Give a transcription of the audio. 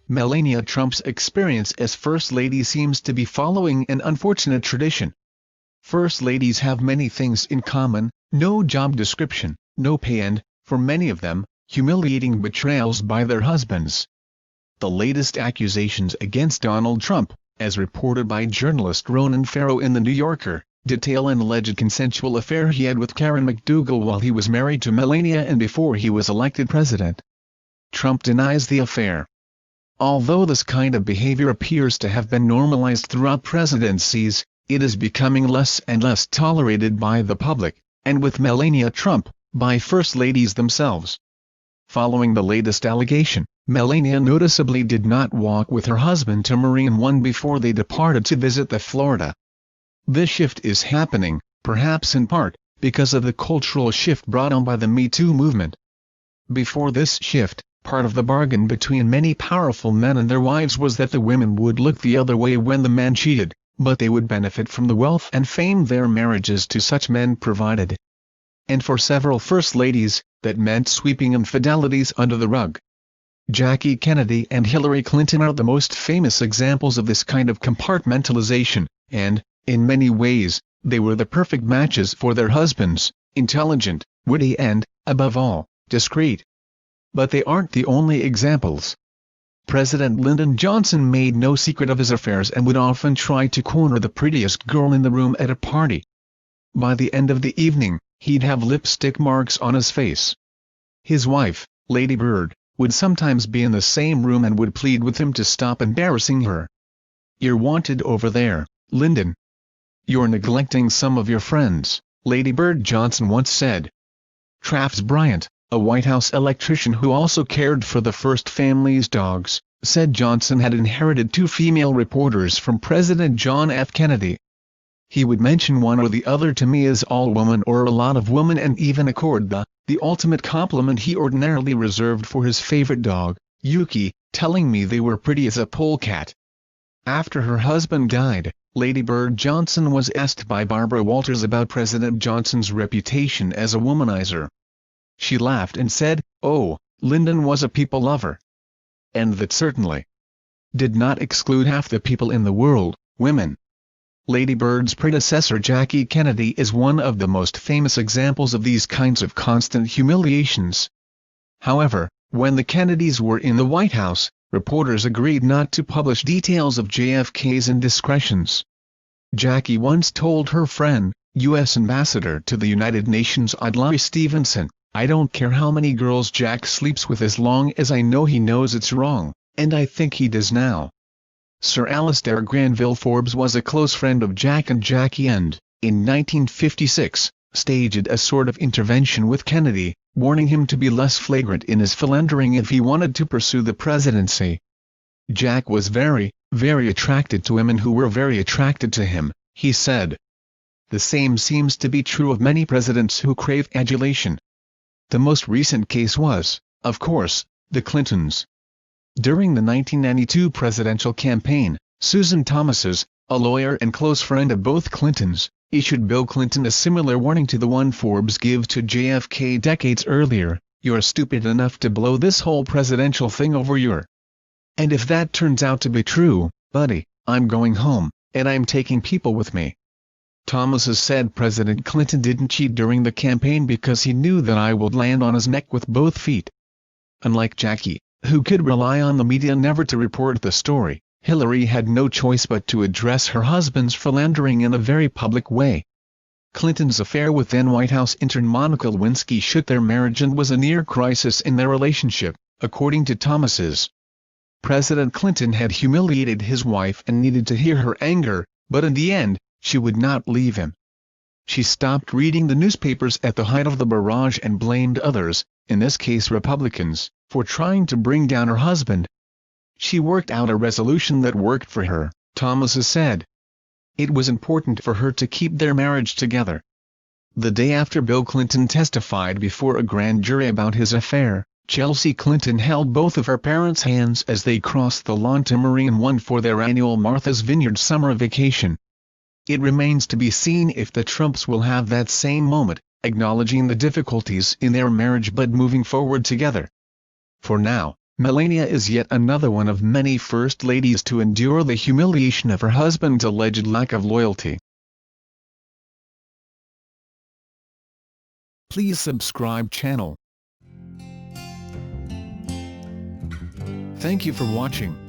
Melania Trump's experience as First Lady seems to be following an unfortunate tradition. First ladies have many things in common: no job description, no pay and, for many of them, humiliating betrayals by their husbands. The latest accusations against Donald Trump, as reported by journalist Ronan Farrow in The New Yorker, detail an alleged consensual affair he had with Karen McDougal while he was married to Melania and before he was elected president. Trump denies the affair. Although this kind of behavior appears to have been normalized throughout presidencies, it is becoming less and less tolerated by the public, and with Melania Trump, by first ladies themselves. Following the latest allegation, Melania noticeably did not walk with her husband to Marine One before they departed to visit the Florida. This shift is happening, perhaps in part, because of the cultural shift brought on by the Me Too movement. Before this shift, part of the bargain between many powerful men and their wives was that the women would look the other way when the man cheated, but they would benefit from the wealth and fame their marriages to such men provided. And for several first ladies, that meant sweeping infidelities under the rug. Jackie Kennedy and Hillary Clinton are the most famous examples of this kind of compartmentalization, and, in many ways, they were the perfect matches for their husbands: intelligent, witty and, above all, discreet. But they aren't the only examples. President Lyndon Johnson made no secret of his affairs and would often try to corner the prettiest girl in the room at a party. By the end of the evening, he'd have lipstick marks on his face. His wife, Lady Bird, would sometimes be in the same room and would plead with him to stop embarrassing her. "You're wanted over there, Lyndon. You're neglecting some of your friends," Lady Bird Johnson once said. Travis Bryant, a White House electrician who also cared for the first family's dogs, said Johnson had inherited 2 female reporters from President John F. Kennedy. "He would mention one or the other to me as all woman or a lot of woman and even accord the ultimate compliment he ordinarily reserved for his favorite dog, Yuki, telling me they were pretty as a polecat." After her husband died, Lady Bird Johnson was asked by Barbara Walters about President Johnson's reputation as a womanizer. She laughed and said, "Oh, Lyndon was a people lover." And that certainly did not exclude half the people in the world, women. Lady Bird's predecessor Jackie Kennedy is one of the most famous examples of these kinds of constant humiliations. However, when the Kennedys were in the White House, reporters agreed not to publish details of JFK's indiscretions. Jackie once told her friend, U.S. Ambassador to the United Nations Adlai Stevenson, "I don't care how many girls Jack sleeps with as long as I know he knows it's wrong, and I think he does now." Sir Alistair Granville Forbes was a close friend of Jack and Jackie and, in 1956, staged a sort of intervention with Kennedy, warning him to be less flagrant in his philandering if he wanted to pursue the presidency. "Jack was very, very attracted to women who were very attracted to him," he said. The same seems to be true of many presidents who crave adulation. The most recent case was, of course, the Clintons. During the 1992 presidential campaign, Susan Thomases, a lawyer and close friend of both Clintons, issued Bill Clinton a similar warning to the one Forbes gave to JFK decades earlier: "You're stupid enough to blow this whole presidential thing over your. And if that turns out to be true, buddy, I'm going home, and I'm taking people with me." Thomases said President Clinton didn't cheat during the campaign because he knew that I would land on his neck with both feet. Unlike Jackie, who could rely on the media never to report the story, Hillary had no choice but to address her husband's philandering in a very public way. Clinton's affair with then White House intern Monica Lewinsky shook their marriage and was a near crisis in their relationship, according to Thomases. President Clinton had humiliated his wife and needed to hear her anger, but in the end, she would not leave him. She stopped reading the newspapers at the height of the barrage and blamed others, in this case Republicans, for trying to bring down her husband. She worked out a resolution that worked for her, Thomases said. It was important for her to keep their marriage together. The day after Bill Clinton testified before a grand jury about his affair, Chelsea Clinton held both of her parents' hands as they crossed the lawn to Marine One for their annual Martha's Vineyard summer vacation. It remains to be seen if the Trumps will have that same moment, acknowledging the difficulties in their marriage but moving forward together. For now, Melania is yet another one of many first ladies to endure the humiliation of her husband's alleged lack of loyalty. Please subscribe channel. Thank you for watching.